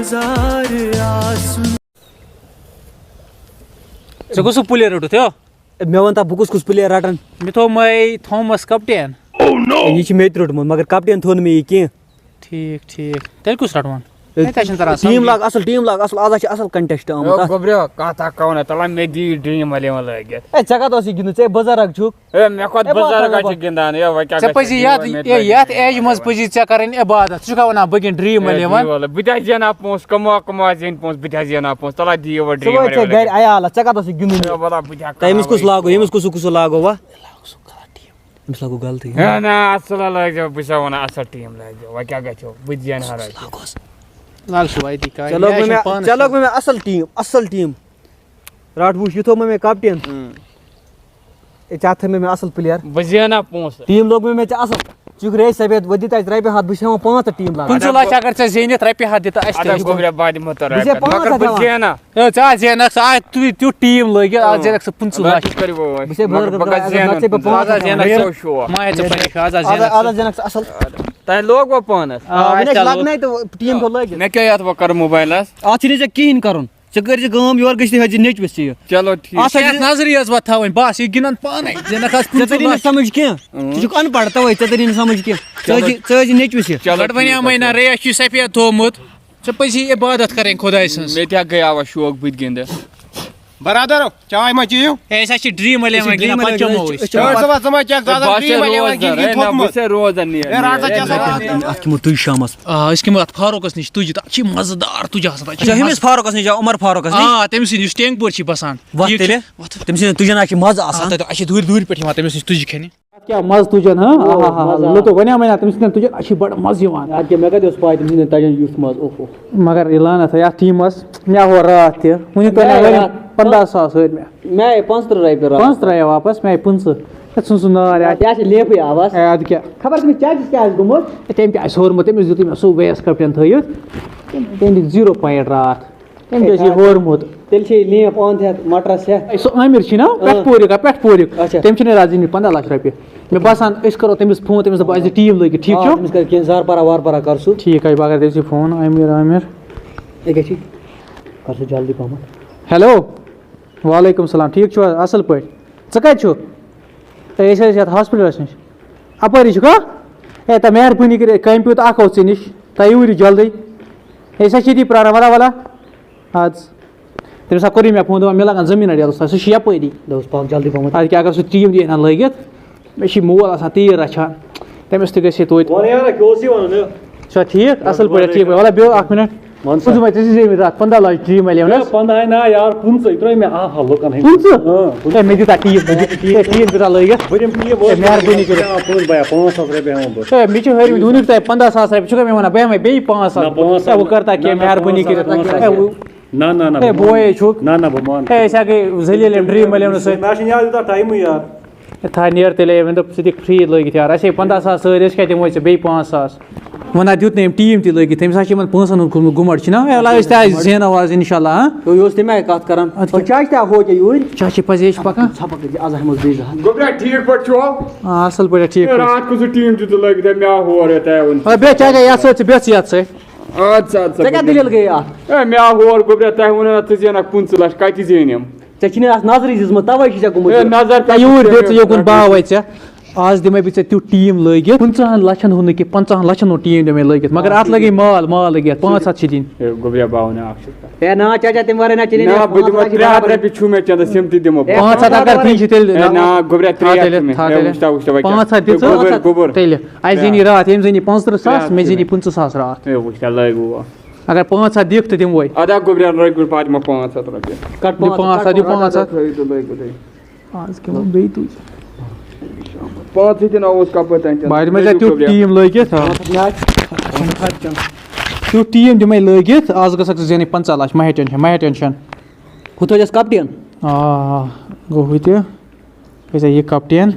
ژےٚ کُس player روٚٹُتھ you مےٚ وَن تا بہٕ کُس پٕلیر رَٹان مےٚ تھوٚومَے تھومَس کَپٹین یہِ چھِ مےٚ تہِ روٚٹمُت مگر کَپٹین تھوٚو نہٕ مےٚ یہِ کینٛہہ ٹھیٖک تیٚلہِ کُس رَٹون ٹیٖم لاگ اَصٕل آز چھِ اَصٕل کَنٹیسٹ آمُت گوٚبریو کَتھ اکھ کَونا تَلہ مےٚ دِیِو ڈرٛیٖم 11 لٲگِتھ ژےٚ کَتھ اوس یہِ گِنٛدُن ژےٚ بُزرگ چھُکھ مےٚ کھۄتہٕ بُزرگا چھِ گِنٛدان ژےٚ پَزی یَتھ ایجہِ منٛز پَزی ژےٚ کَرٕنۍ عبادت ژٕ چھُکھا وَنان بہٕ گِنٛدٕ ڈرٛیٖم 11 بہٕ تہِ حظ زینہٕ ہا پونٛسہٕ کَماو زینہِ پونٛسہٕ بہٕ تہِ حظ زینہٕ ہا پونٛسہٕ تَلہ دِیِو وۄنۍ ژٕ وٲتۍ ژےٚ گرِ عیالَس ژےٚ کَتھ اوس یہِ گِنٛدُن تٔمِس کُس لاگو ییٚمِس کُس لاگو وۄنۍ أمِس لاگو غلطٕے نہ اَصٕل لٲگزیو بہٕ چھُسو وَنان اَصٕل ٹیٖم لٲگزیو وۄنۍ کیٛاہ گژھیو بہٕ تہِ زینہٕ ہا ژےٚ لوگ مےٚ اَصٕل ٹیٖم رَٹ وٕچھ یہِ تھوٚو مےٚ کَپٹین ژےٚ تھٲے مےٚ اَصٕل پٕلیر بہٕ زینہٕ ہا پونٛسہٕ ٹیٖم لوگ مےٚ ژےٚ اَصٕل ژٕ چھُکھ ریس سفید وۄنۍ دِتہٕ اَسہِ رۄپیہِ ہَتھ بہٕ چھُس ہٮ۪وان 5 ٹیٖم لاگان 15 لَچھ اگر ژےٚ زیٖنِتھ رۄپیہِ ہَتھ دِتہٕ اَسہِ گوٚبریا بہٕ دِمہو تۄہہِ بہٕ چھُسے 500 بہٕ زینہٕ ژٕ آز زینکھ ژٕ تیُتھ ٹیٖم لٲگِتھ آز زینکھ ژٕ 15 لَچھ تۄہہِ لوگوا پانَس لَگنَے تہٕ ٹیٖم گوٚو لٲگِتھ مےٚ کیٛاہ یَتھ وۄنۍ کَرٕ موبایلَس اَتھ چھُنہٕ ژےٚ کِہیٖنۍ کَرُن ژٕ کٔرۍ زِ کٲم یورٕ گٔژھِتھ ہٲیزِ نیٚچوِس ژٕ یہِ چلو ٹھیٖک نظری حظ وۄنۍ تھاوٕنۍ بَس یہِ گِنٛدان پانَے زینکھ آز ژےٚ تٔری نہٕ سَمٕجھ کینٛہہ ژٕ چھُکھ اَن پَڑ تَوَے ژےٚ تٔری نہٕ سَمٕجھ کینٛہہ ژٕ ٲسۍ نیٚچوِس یہِ گۄڈٕ وَنیٛامَے نہ ریس چھُے سفید تھوٚومُت ژےٚ پَزی عبادت کَرٕنۍ خۄداے سٕنٛز مےٚ تہِ ہا گٔیاو وۄنۍ شوق بہٕ تہِ گِنٛدٕ برادر چاے ما چیٚیِو ہے أسۍ حظ چھِ ڈرٛیٖم 11 گِنٛدان پَتہٕ چٮ۪مو اَتھ کھٮ۪مو تُج شامَس أسۍ کھٮ۪مو اَتھ فاروقَس نِش تُجہِ تَتھ چھِ مَزٕ دار تُجہِ آسان ہُمِس فاروقَس نِش عمر فاروقَس نِش تٔمۍ سٕے نِش ٹینٛگ پوٗر چھِ بَسان تیٚلہِ تٔمۍ سٕنٛدٮ۪ن تُجَن حظ چھِ مَزٕ آسان اَسہِ چھِ دوٗرِ پٮ۪ٹھ یِوان تٔمِس نِش تُجہِ کھٮ۪نہِ کیٛاہ مَزٕ تُجَن وَنیٛامَے نہ تٔمۍ سٕنٛدٮ۪ن تُجَن اَسہِ چھِ بَڑٕ مَزٕ یِوان مےٚ کَتہِ اوس پاے تٔمۍ سٕنٛدٮ۪ن تَجَن یُتھ مَزٕ اوٚہ مگر یہِ لعنت یَتھ ٹیٖمَس مےٚ آو راتھ تہِ وٕنیُک تانۍ 15,000 ہٲرۍ مےٚ آیہِ 35 رۄپیہِ 5 ترٛایے واپَس مےٚ آیہِ 15 یَتھ ژھُن سُہ نار یہِ چھِ لیپٕے آواز اَدٕ کیٛاہ خبر تٔمِس چاچَس کیٛاہ آسہِ گوٚمُت تٔمۍ تہِ آسہِ ہورمُت تٔمِس دیُتُے مےٚ سُہ ویس کَپٹین تھٲیِتھ تٔمۍ دِتۍ 0 پویِنٛٹ راتھ تٔمۍ تہِ ٲسۍ یہِ ہورمُت تیٚلہِ چھِ یہِ لیپ اَنٛد ہٮ۪تھ مَٹرَس ہٮ۪تھ سُہ عامِر چھِ نا پٮ۪ٹھ پوٗرِک تٔمۍ چھِنہٕ راتھ زیٖنِتھ 15 لَچھ رۄپیہِ مےٚ باسان أسۍ کَرو تٔمِس فون تٔمِس دَپو اَسہِ دِ ٹیٖم لٲگِتھ ٹھیٖک چھُ تٔمِس کَرِ کینٛہہ زارپارا وارپارا کَر سُہ ٹھیٖک حظ بہٕ کَرٕ تٔمۍ سٕے فون عامِر ییٚکیٛاہ چھِ کَر سُہ جلدی پَہمَتھ ہیلو وعلیکُم السلام ٹھیٖک چھُو حظ اَصٕل پٲٹھۍ ژٕ کَتہِ چھُکھ أسۍ حظ چھِ یَتھ ہاسپِٹلَس نِش اَپٲری چھُکھا ہے تہٕ مہربٲنی کٔرِتھ کامہِ پیوٗت اَکھ اوس ژےٚ نِش تۄہہِ یوٗرۍ جلدی ہے سۄ چھِ ییٚتی پرٛاران وَلا اَدٕ تٔمِس ہا کوٚرُے مےٚ فون دَپان مےٚ لَگان زٔمیٖن اَڑِ سُہ چھِ یَپٲری دوٚپُس پَکھ جلدی پَہمَتھ اَدٕ کیٛاہ اگر سُہ ٹیٖم دی ہا لٲگِتھ مےٚ چھِ مول آسان تیٖر رَچھان تٔمِس تہِ گژھِ ہے توتہِ چھا ٹھیٖک اَصٕل پٲٹھۍ ٹھیٖک پٲٹھۍ وَلہٕ بیٚہو اَکھ مِنَٹ ژٕ ژےٚ چھِ زیٖنمٕتۍ راتھ 15 لَچھ ڈرٛیٖم 11 ہے مےٚ دِتہ ٹیٖم دِتہ لٲگِتھ مہربٲنی کٔرِتھ ہے مےٚ چھِ ہٲرمٕتۍ وٕنیُک تانۍ 15,000 رۄپیہِ چھُکھا مےٚ وَنان بہٕ ہٮ۪مَے بیٚیہِ 5,000 ہے وۄنۍ کَر تا کینٛہہ مہربٲنی کٔرِتھ ہے بوے چھُکھ ہے أسۍ ہا گٔے ذٔلیٖل ییٚمہِ ڈرٛیٖم 11 سۭتۍ تھاو نیر تیٚلے مےٚ دوٚپ ژٕ دِکھ فِرٛی لٲگِتھ یارٕ اَسے 15,000 سٲری أسۍ کیٛاہ دِموے ژےٚ بیٚیہِ 5,000 وۄنۍ دِیُت نہٕ أمۍ ٹیٖم تہِ لٲگِتھ تٔمِس حظ چھِ یِمَن پونٛسَن ہُنٛد کھوٚتمُت گُمَٹ چھِنا أسۍ تہِ آسہِ زینو آز اِنشاء اللہ یہِ اوس تَمہِ آیہِ کَتھ کَران چاچہِ تہِ آو ہوکے یوٗرۍ چاچہِ پَزے چھِ پَکان آز ہٮ۪موس بیٚیہِ ٹھیٖک پٲٹھۍ چھُو اَصٕل پٲٹھۍ ٹھیٖک راتھ کُس ٹیٖم دیُتوٕ لٲگِتھ مےٚ آو ہور بیٚیہِ چاچا یَتھ سۭتۍ ژٕ بیٚہہ ژٕ یَتھ سۭتۍ ژےٚ کیٛاہ دٔلیٖل گٔے اَتھ ہے مےٚ آو ہور گوٚبریا تۄہہِ ووٚنوُ نہ ژٕ زینکھ 15 لَچھ کَتہِ زینِم ژےٚ چھِنہٕ اَتھ نظرٕے دِژمٕژ تَوَے چھِ ژےٚ گوٚمُت نظر یوٗرۍ بیٚیہِ ژٕ یوکُن باوَے ژےٚ آز دِمَے بہٕ ژےٚ تیُتھ ٹیٖم لٲگِتھ 15 لَچھَن ہُنٛد نہٕ کینٛہہ 15 لَچھَن ہُنٛد ٹیٖم دِمَے لٲگِتھ مگر اَتھ لَگے مال لٔگِتھ 500 چھِ دِنۍ گوٚبریا بہٕ وَنہٕ اکھ ہے نہ چاچا تَمہِ وَرٲے نہ چلے بہٕ دِمو 300 رۄپیہِ چھُ مےٚ چَندَس یِم تہِ دِمو 500 اگر دِنۍ چھِ تیٚلہِ نہ گوٚبریا 500 دِژٕ تیٚلہِ اَسہِ زیٖنی راتھ ییٚمۍ زیٖنی 35,000 مےٚ زیٖنی 15,000 راتھ اگر 500 دِکھ تہٕ دِموے اَدا گوٚبریا لٲگِو پَتہٕ دِمو 500 رۄپیہِ کَٹ 500 دِ 500 آز کھٮ۪مو بیٚیہِ تُج 5 تہِ نہ اوس کَپٲرۍ تانۍ بہٕ دِمَے ژےٚ تیُتھ ٹیٖم لٲگِتھ تیُتھ ٹیٖم دِمَے لٲگِتھ آز گژھکھ ژٕ زینٕنۍ 15 لَچھ مہ ہےٚ ٹٮ۪نشَن ہُہ تھٲیزٮ۪س کَپٹین گوٚو ہُہ تہِ گژھِ یہِ کَپٹین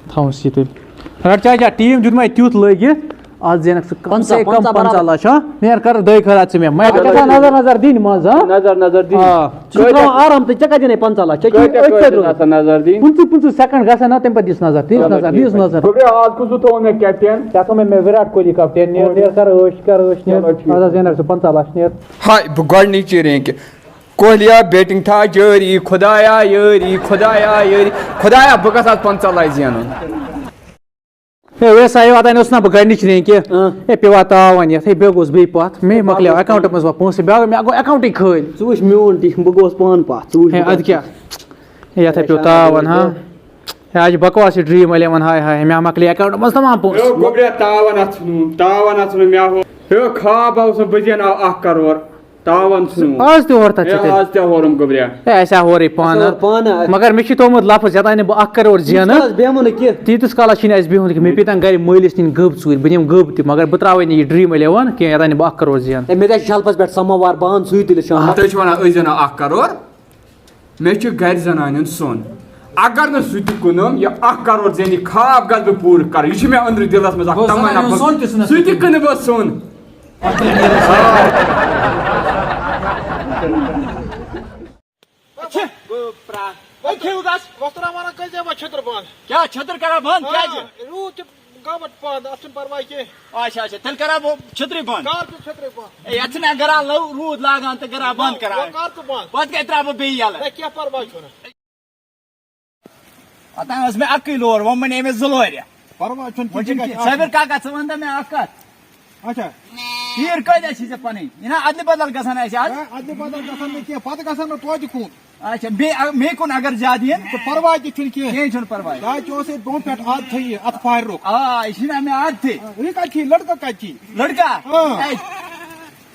تھاوُس یہِ تیٚلہِ رَٹ چاچا ٹیٖم دیُتمَے تیُتھ لٲگِتھ آج زینک ژٕ کم سے کم 50 لچھ مےٚ کر دۄیہِ خٲرا ژٕ مےٚ مےٚ گژھان نظر دِنۍ منٛز نظر دِنۍ ژٕ چھُکھ تراوان آرام تہٕ ژےٚ کتہِ دِنَے 50 لچھ نظر دِنۍ 50 سیکنڈ گژھان نا تمہِ پتہٕ دِس نظر دِس نظر آز کُس تھوٚو مےٚ کیپٹین ژےٚ تھوٚو مےٚ وِراٹ کوہلی کپٹین نیر کر ٲش نیر آز زینک ژٕ 50 لچھ نیر ہاے بہٕ گۄڈنِچی رینٛکہِ کوہلیا بیٹِنٛگ تھا جٲری خۄدایا یٲری خۄدایا یٲری خۄدایا بہٕ گژھٕ آز 50 لچھ زینُن ویسا واتان اوس نا بہٕ گۄڈنِچ رینٛکہِ ہے پیٚوا تاوان یتھ ہے بیٚیہِ گوٚس بیٚیہِ پتھ مےٚ مۄکلیو اٮ۪کاونٛٹس منٛز پونٛسہٕ بیٛاکھ مےٚ گوٚو اٮ۪کاونٛٹٕے خٲلۍ ژٕ وٕچھ میون ٹیم بہٕ گوس پانہٕ پتھ ژٕ ہے وٕچھ ادٕ کیٛاہ ہے یتھ ہے پیٚو تاوان ہا ہے آز چھِ بکواس یہِ ڈرٛیٖم 11 ہاے ہاے مےٚ مۄکلے اٮ۪کاونٛٹ منٛز تمام پونٛسہٕ گوٚبریا تاوان اَتھ ژھٕنُن مےٚ ہو خواب اوس نہٕ بہٕ زینہٕ 1 کرور تاوان ژھٕنُن آز تہِ ہور تتھ آز تہِ ہورُم گوٚبریا ہے اَسہِ آو ہورٕے پانہٕ مگر مےٚ چھُ تھوٚومُت لفظ یوٚتانۍ نہٕ بہٕ 1 کرور زینہٕ بیٚہمو نہٕ کینٛہہ تیٖتِس کالس چھِنہٕ اَسہِ بِہُن کینٛہہ مےٚ پیٚتن گرِ مٲلِس نِنۍ گٔب ژوٗرِ بہٕ نِمہٕ گٔب تہِ مگر بہٕ تراوے نہٕ یہِ ڈرٛیٖم 11 کینٛہہ یوٚتانۍ نہٕ بہٕ 1 کرور زینہٕ مےٚ تہِ چھِ شلپس پٮ۪ٹھ سماوار بانہٕ سُے تُلہِ شام تُہۍ چھِو ونان أسۍ زینو 1 کرور مےٚ چھُ گرِ زنانہِ ہُنٛد سۄن اگر نہٕ سُہ تہِ کٕنُم یہِ 1 کرور زینہِ خواب گژھٕ بہٕ پوٗرٕ کرُن یہِ چھُ مےٚ أنٛدرٕ دِلس منٛز اکھ تمنا سُہ تہِ کٕنہٕ بہٕ سۄن کیا چھتر کرا بند روٗد گامت بند اتھ چھُنہٕ پرواے کینٛہہ اچھا اچھا تیٚلہِ کرا بہٕ چھتری بند چھتری بند یتھ چھِ مےٚ گرا روٗد لاگان تہٕ گرا بند کران پتہٕ کیٛاہ ترٛاو بہٕ بیٚیہِ یلہٕ کینٛہہ پرواے چھُنہٕ اوٚتام ٲس مےٚ اکٕے لور وۄنۍ بنے مےٚ 2 لورِ پرواے چھُنہٕ صٲبِر کاکا ژٕ وَن تہٕ مےٚ اکھ کتھ اچھا تیٖر کۭتیاہ چھِ ژےٚ پنٕنۍ یہِ نا ادلہِ بدل گژھان اَسہِ آز ادلہِ بدل گژھان نہٕ کینٛہہ پتہٕ گژھان نہٕ توتہِ کُن اچھا بیٚیہِ مے کُن اگر زیادٕ یِن تہٕ پرواے تہِ چھُنہٕ کینٛہہ چھُنہٕ پرواے تۄہہِ اوس ییٚتہِ برونٛہہ پٮ۪ٹھ عادتھٕے یہِ اتھ فارُک آ یہِ چھُنہ مےٚ عادتھٕے یہِ کتہِ چھی لڑکہٕ کتہِ چھی لڑکہٕ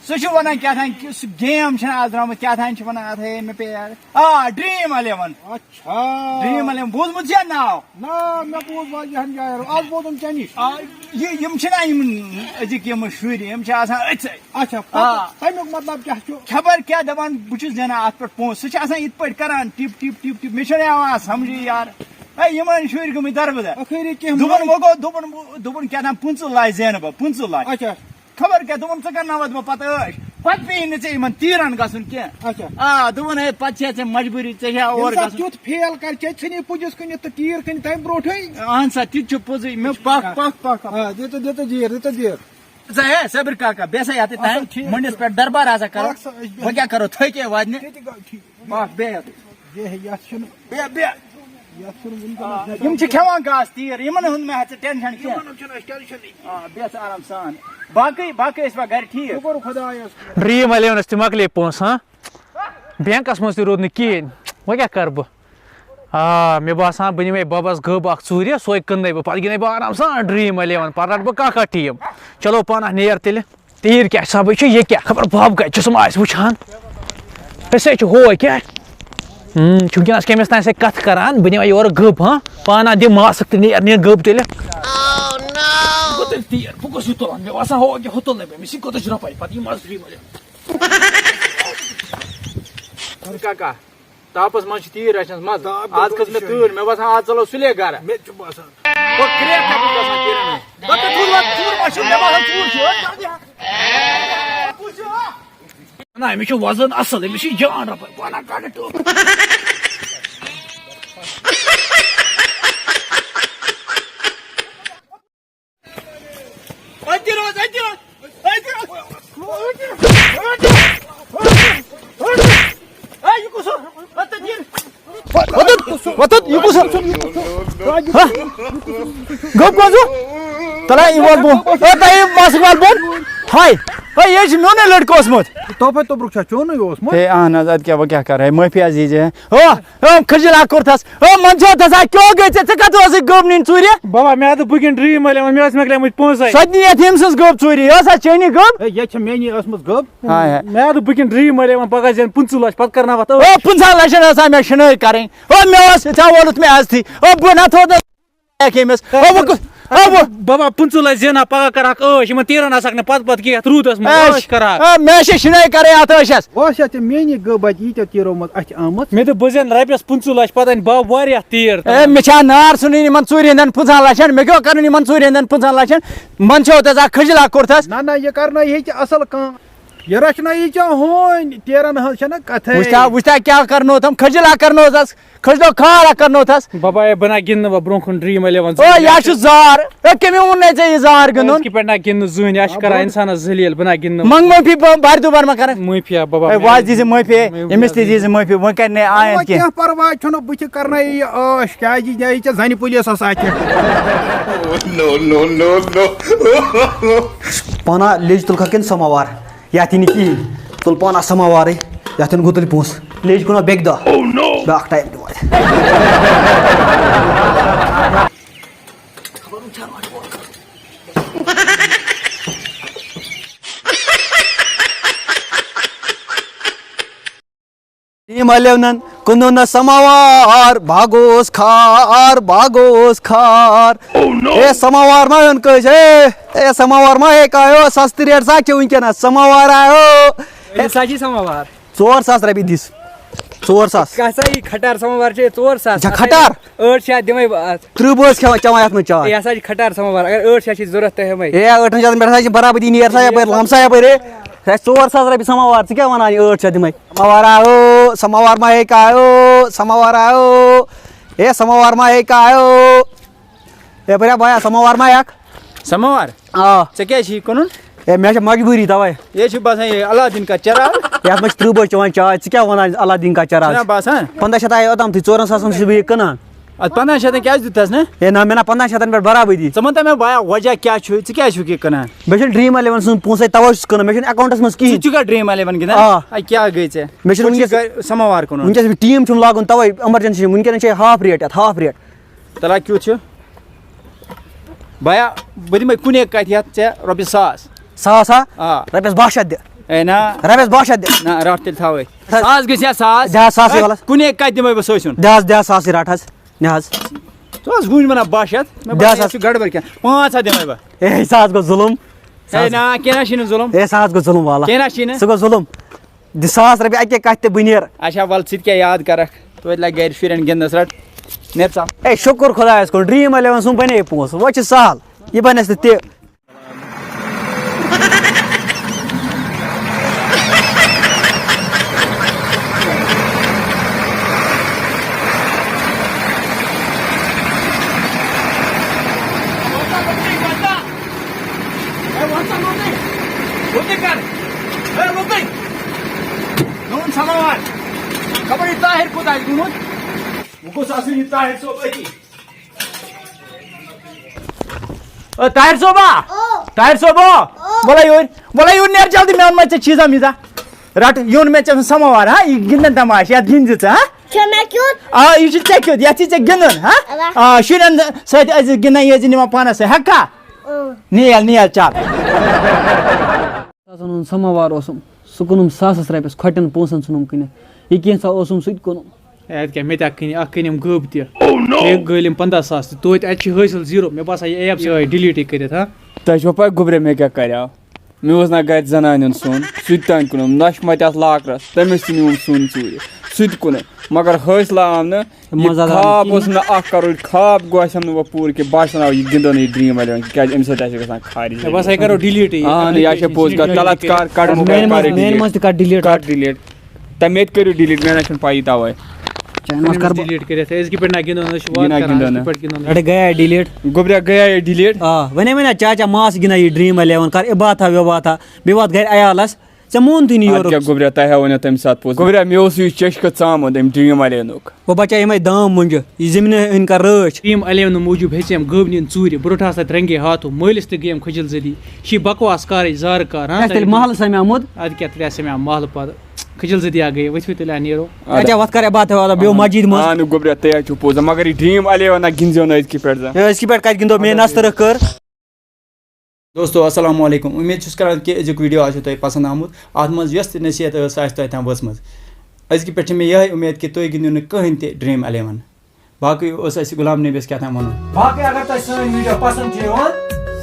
سُہ چھُ ونان کیٛاہ تام سُہ گیم چھنہٕ آز درٛامٕژ کیٛاہ تام چھِ ونان اتھ ہے مےٚ پیٚیہِ یاد ڈرٛیٖم 11 اچھا ڈرٛیٖم 11 بوٗزمُت چھا ناو نا مےٚ بوٗز واریاہن جاین آز بوزُم ژےٚ نِش یِم چھِنہ یِم أزِکۍ یِم شُرۍ یِم چھِ آسان أژۍ اچھا تمیُک مطلب کیٛاہ چھُ خبر کیٛاہ دپان بہٕ چھُس زینان اتھ پٮ۪ٹھ پونٛسہٕ سُہ چھُ آسان یِتھ پٲٹھۍ کران ٹِپ ٹِپ ٹِپ ٹِپ مےٚ چھُنہٕ یِوان سمجھٕے یار ہے یِمن شُرۍ گٔمٕتۍ دربدر دوٚپُن وۄنۍ گوٚو دوٚپُن کیٛاہ تام 15 لچھ زینہٕ بہٕ 15 لچھ اچھا خبر کیٛاہ دوٚپُن ژٕ کرناوتھ بہٕ پتہٕ ٲش پتہٕ پیٚیی نہٕ ژےٚ یِمن تیٖرن گژھُن کینٛہہ دوٚپُن ہے پتہٕ چھے ژےٚ مجبوٗری ژےٚ چھے اور گژھُن تیُتھ فیل کر ژےٚ ژھٕنی پُجِس کٕنِتھ تہٕ تیٖر کٕنہِ تمہِ برونٛٹھٕے اہن سا تہِ تہِ چھُ پوٚزُے مےٚ پکھ دِتہٕ زیٖر ژٕ ہے صٲبِر کاکا بیٚیہِ سا یتھ مٔنٛڈِس پٮ۪ٹھ دربار آسان کرو وۄنۍ کیٛاہ کرو تھٔکے واتنہِ یِم چھِ کھٮ۪وان گاسہٕ تیٖر یِمن ہُنٛد مےٚ ژٕ ٹینشن کینٛہہ بیٚہہ آرام سان باقٕے ٲسۍ وۄنۍ گرِ ٹھیٖک شُکُر خۄدایس ڈرٛیٖم 11 تہِ مۄکلے پونٛسہٕ ہاں بینکس منٛز تہِ روٗد نہٕ کِہیٖنۍ وۄنۍ کیٛاہ کرٕ بہٕ مےٚ باسان بہٕ نِمے ببس گٔب اکھ ژوٗرِ سۄے کٕننَے بہٕ پتہٕ گِنٛدے بہٕ آرام سان ڈرٛیٖم 11 پتہٕ رٹہٕ بہٕ کانٛہہ ٹیٖم چلو پانہ نیر تیٚلہِ تیٖر کیٛاہ حسابٕے چھُ یہِ کیٛاہ خبر بب کتہِ چھُ سُہ ما آسہِ وٕچھان أسۍ ہے چھِ ہو کیٛاہ چھُ وٕنکیٚنس کٔمِس تانۍ سۭتۍ کتھ کران بہٕ نِمے یورٕ گٔب ہاں پانہ دِ ماسک تہِ نیر گٔب تیٚلہِ تیٖر بہٕ گوٚژھ یہِ تُلان مےٚ باسان ہو کیٛاہ ہُہ تُلنَے بہٕ أمِس یہِ کوتاہ چھُ رۄپاے پتہٕ یِم حظ کاکا تاپس منٛز چھِ تیٖر رچھنس مزٕ آز کھٔژ مےٚ تۭر مےٚ باسان آز ژَلو سُلے گرٕ مےٚ تہِ چھُ باسان نہ أمِس چھُ وزن اصل أمِس چھِ جان رۄپاے بہٕ انہٕ کڑٕ ٹوپ گوٚب کوٚزو تلا یہِ وول بہٕ ماسک وال بۄن ہاے ہے یہِ چھُ میونُے لڑکہٕ اوسمُت توپے توٚبرُک چھا چونُے اوسمُت ہے اہن حظ ادٕ کیٛاہ وۄنۍ کیٛاہ کرٕ معٲفی حظ دیٖزِ کھٔجِل کوٚرتھس منٛزٕ ہا کیٛاہ گٔے ژےٚ کتھ اوسُکھ گٔب نِنۍ ژوٗرِ بابا مےٚ دوٚپ بہٕ گِنٛدٕ ڈرٛیٖم 11 مےٚ ٲسۍ مۄکلیمٕتۍ پونٛسے سۄ تہِ نی یتھ ییٚمۍ سٕنٛز گٔب ژوٗرِ یہِ ٲسا چٲنی گٔب ییٚتہِ چھِ میٛٲنی ٲسمٕژ گٔب مےٚ دوٚپ بہٕ گِنٛدٕ ڈرٛیٖم 11 پگاہ زینہٕ 15 لچھ پتہٕ کرناوتھ 15 لچھن ٲسا مےٚ شِنٲے کرٕنۍ مےٚ اوس ژےٚ وولُتھ مےٚ عزتھٕے بہٕ نہ تھوٚو أمِس بابا پٕنٛژٕ زینان پگہہ کرہاکھ ٲش یِمن تیٖرن آسہاکھ نہٕ پتہٕ کینٛہہ روٗدس منٛز ٲش کرہاکھ مےٚ چھِ شِنٲے کرٕنۍ اتھ ٲشس واش ژےٚ میٛٲنی گٲبت ییٖتیٛاہ تیٖرو منٛز اَتھِ آمٕژ مےٚ دوٚپ بہٕ زینہٕ رۄپیس 25 لچھ پتہٕ انہِ بب واریاہ تیٖر مےٚ چھا نار ژھٕنٕنۍ یِمن ژوٗرِ ہٕنٛدٮ۪ن 50 لچھن مےٚ کیٛاہ کرُن یِمن ژوٗرِ ہٕنٛدٮ۪ن 50 لچھن من چھو تس اکھ کھٔجلا کوٚرتھس نہ یہِ کرنٲے ہیٚکہِ اصٕل کٲم یہِ رچھنٲیی ژےٚ ہوٗنۍ تیٖرن ہٕنٛز چھَنہ کتھے وٕچھتا کیٛاہ کرنو تھم کھٔجلا کرنو تس کھٔجلو کھارا کرنو تس بابا بہٕ نہ گِنٛدنہٕ وۄنۍ برونٛہہ کُن Dream 11 او یہِ چھُ زار کٔمۍ ووٚننَے ژےٚ یہِ زار گِنٛدُن کہِ پٮ۪ٹھ نہ گِنٛدنہٕ زٕہٕنۍ یہِ چھُ کران انسانس ذٔلیٖل بہٕ نہ گِنٛدنہٕ منٛگ معٲفی بارِ دُبار ما کران معٲفیا بابا واز دی ژٕ معٲفی أمِس تہِ دی ژٕ معٲفی وۄنۍ کرِ نہٕ آیند کینٛہہ کینٛہہ پرواے چھُنہٕ بہٕ تہِ کرنٲیی یہِ ٲش کیٛازِ یہِ نیی ژےٚ زنہِ پُلیٖسس اَتھِ پانا لیج تُلکھا کِنہٕ سماوار یتھ یی نہٕ کِہیٖنۍ تُل پانا سماوارٕے یتھ یِن گُتٕلۍ پونٛسہٕ لیج کُنو بیٚکہِ دۄہ بیٛاکھ ٹایم تہِ واتہِ Dream 11 کُنو نہ سماوار باغوس کھار اے سماوار ما اوٚن کٲنٛسہِ اے سماوار ما ہیٚکہِ آیو سستہٕ ریٹ سا چھِ وٕنکیٚنس سماوار آیو سماوار 4,000 رۄپیہِ دِس 4,000 ہسا یہِ کھٹار سماوار چھِ 4,000 اچھا کھٹار 8 شیٚتھ دِمے بہٕ 30 بہٕ ٲسۍ چٮ۪وان یتھ منٛز چاے یہِ ہسا چھِ کھٹار سماوار اگر 8 شیٚتھ چھِ ضوٚرتھ تہٕ ہٮ۪مے اے 8 شیٚتھ پٮ۪ٹھ ہسا چھِ برابٔدی نیر سا یپٲرۍ لمسا یپٲرۍ ہے 4,000 رۄپیہِ سماوار ژٕ کیٛاہ وَنان یہِ 8 شیٚتھ دِمے سماوار آیو سماوار ما ہیٚکہِ آیو سماوار آیو اے سماوار ما ہیٚکہِ آیو یپٲرۍ بایا سماوار ما ہیٚکھ سماوار آ ژےٚ کیٛازِ چھِ یہِ کٕنُن ہے مےٚ چھِ مجبوٗری تَوے یے چھُ باسان یہِ الادیٖن کا چراغ یتھ منٛز چھِ 30 بٲژ چٮ۪وان چاے ژٕ کیٛاہ وَنان اللادیٖن کا چراغ چھُنا باسان 15 شیٚتھ آیہِ اوٚتامتھٕے 4,000 چھُس بہٕ یہِ کٕنان اتھ 15 شیٚتھ کیٛازِ دیُتہس نہٕ ہے نہ مےٚ نہ 15 شیٚتھن پٮ۪ٹھ برابٔدی ژٕ وَن تہٕ مےٚ بیا وجہ کیٛاہ چھُ ژٕ کیٛازِ چھُکھ یہِ کٕنان مےٚ چھُنہٕ Dream 11 سُنٛد پونٛسَے تَوے چھُس کٕنان مےٚ چھُنہٕ اٮ۪کاوُنٛٹَس منٛز ژٕ کِہیٖنۍ چھُکھا Dream 11 گِنٛدان آ کیٛاہ گٔے ژےٚ مےٚ چھُنہٕ وٕنکٮ۪س سماوار کٕنُن وٕنکٮ۪س ٹیٖم چھُم لاگُن تَوے ایمرجنسی وٕنکٮ۪نس چھِ ہاف ریٹ یَتھ ہاف ریٹ تلا کیُتھ چھُ بیا بہٕ دِمے کُنے کَتھِ یتھ ژےٚ رۄپیہِ 1,000 ہا آ رۄپیَس 12 شیٚتھ دِ اے نہ رۄپیَس 12 شیٚتھ دِ نہ رٹھ تیٚلہِ تھاوَے 1,000 گٔژھِ یا 1,000 دِ حظ 1,000 وَلَس کُنے کَتھِ دِمے بہٕ سۭتۍ دِ حظ 1,000 رَٹ حظ نہِ حظ ژٕ اوس گوٗنۍ وَنان 12 شیٚتھ مےٚ باسان یہِ چھُ گڑبڑ کینٛہہ 5,000 دِمے بہٕ ہے سُہ حظ گوٚو ظُلُم ہے نہ کیٚنٛہہ نہ چھُنہٕ ظُلُم ہے سُہ حظ گوٚو ظُلُم والا کیٚنٛہہ نہ چھُے نہٕ سُہ گوٚو ظُلُم دِ 1,000 رۄپیہِ اَکے کَتھِ تہِ بہٕ نیرٕ اچھا وَلہٕ ژٕ تہِ کیٛاہ یاد کَرکھ توتہِ لَگہِ گرِ شُرٮ۪ن گِنٛدنَس رٹ نیر ژَل ہے شُکُر خۄدایَس کُن Dream 11 سُنٛد بَنے پونٛسہٕ وۄنۍ چھِ سہل یہِ بَنٮ۪س نہٕ تہِ سماوار خبر یہِ طاہِر کوٚت آسہِ گوٚمُت وۄنۍ گوٚژھ آسُن یہِ طاہِر صٲب أتی طاہِر صٲبا طاہِر صٲبا وَلے یور نیر جلدی مےٚ اوٚنمَے ژےٚ چیٖزا ویٖزا رٹ یہِ اوٚن مےٚ ژےٚ سماوار ہا یہِ گِنٛدن تماش یتھ گِنٛدزِ ژٕ ہا آ یہِ چھُ ژےٚ کیُتھ یتھ چھِ ژےٚ گِنٛدُن ہا شُرٮ۪ن سۭتۍ ٲسۍ گِنٛدان یہِ ٲسۍ نِوان پانس سۭتۍ ہٮ۪کھا نیل چل اوٚنُم سماوار اوسُم سُہ کُنُم 1,000 رۄپیَس کھۄٹٮ۪ن پونٛسَن ژھٕنُم کٕنِتھ یہِ کینٛژھا اوسُم سُہ تہِ کُنُم اَتہِ کیٛاہ مےٚ تہِ کٕنۍ اکھ کٕنِم گٔب تہِ بیٚیہِ گٲلِم 15,000 تہِ توتہِ اَتہِ چھِ حٲصِل 0 مےٚ باسان یہِ ایپ چھِ ڈِلیٖٹٕے کٔرِتھ ہا تۄہہِ چھو پاے گوٚبرے مےٚ کیٛاہ کَریو مےٚ اوس نہ گرِ زنانہِ ہُنٛد سۄن سُہ تہِ تانۍ کُنُم نۄشہِ مَتہِ اَتھ لاکرَس تٔمِس تہِ نیوٗم سۄن ژوٗرِ سُہ تہِ کُنُم مگر حٲصلہ آو نہٕ یہِ خاب اوس نہٕ 1 کَرور خاب گوٚژھم نہٕ وۄنۍ پوٗرٕ کینٛہہ بہٕ آسہٕ یہِ گِنٛدو نہٕ یہِ Dream 11 کیٛازِ اَمہِ سۭتۍ آسہِ گژھان خارج مےٚ باسان یہِ کَرو ڈِلیٖٹٕے اہن یہِ چھےٚ پوٚز کَتھ تَلہٕ میٛانہِ منٛز تہِ کَر ڈِلیٖٹ کَر ڈِلیٖٹ تہٕ مےٚ تہِ کٔرِو ڈِلیٖٹ مےٚ نہ چھُنہٕ پَیی تَوَے ڈِلیٖٹ کٔرِتھ أزکہِ پٮ۪ٹھ نہ گِنٛدو اَڑے گٔیے ڈِلیٖٹ گوٚبریا گٔیے یہِ ڈِلیٖٹ آ وَنے وَنیا چاچا ماس گِنٛدان یہِ Dream 11 کَر عباتھا وِباتھا بیٚیہِ وات گرِ عیالَس ژےٚ مونتھٕے نہٕ یورُک کیٛاہ گوٚبریا تۄہہِ ؤنِو تَمہِ ساتہٕ پوٚز گوٚبریا مےٚ اوس یہِ چٔشکہٕ ژامُت أمۍ Dream 11 وۄنۍ بَچاے یِمَے دام مُنٛجہِ یہِ زٔمیٖنہِ ہٕنٛدۍ کَر رٲچھ Dream 11 موٗجوٗب ہیٚژِ أمۍ گٔب نِنۍ ژوٗرِ بہٕ رٔٹہَس تَتہِ رنٛگے ہاتھو مٲلِس تہِ گٔیَم کھٔجِل زٔدی یہِ چھِ بکواس کارٕچ زارٕ کار ہاں تیٚلہِ محلہٕ سَمیٛامُت اَدٕ کیٛاہ ترٛےٚ سَمیٛا محلہٕ پَتہٕ کھٔجِل زٔدیا گٔے ؤتھِو تیٚلہِ نیرو چاچا وَتھ کَر عباتھا واتھا بیٚہو مسجِد منٛز اہن گوٚبریا تے چھُ پوٚز مگر یہِ Dream 11 نہ گِنٛدزیو نہٕ أزکہِ پٮ۪ٹھ زانٛہہ أزکہِ پٮ۪ٹھ کَتہِ گِنٛدو مے نَسترٕ کٔر دوستو السلام علیکم اُمید چھُس کران کہِ أزیُک ویٖڈیو آسیو تۄہہِ پسنٛد آمُت اَتھ منٛز یۄس تہِ نصیحت ٲس سۄ آسہِ تۄہہِ تام وٲژمٕژ أزکہِ پٮ۪ٹھ چھِ مےٚ یِہے اُمید کہِ تُہۍ گِنٛدِو نہٕ کٕہٕنۍ تہِ Dream 11 باقی اس اَسہِ غلام نبیَس کیٛاہ تام وَنُن باقی اگر تۄہہِ سٲنۍ ویٖڈیو پسنٛد چھِ یِوان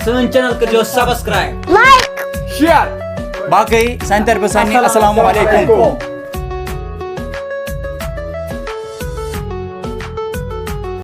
سٲنۍ چینل کٔرۍزیو سبسکرایب شیر باقی سانہِ طرفہٕ سانہِ السلام علیکم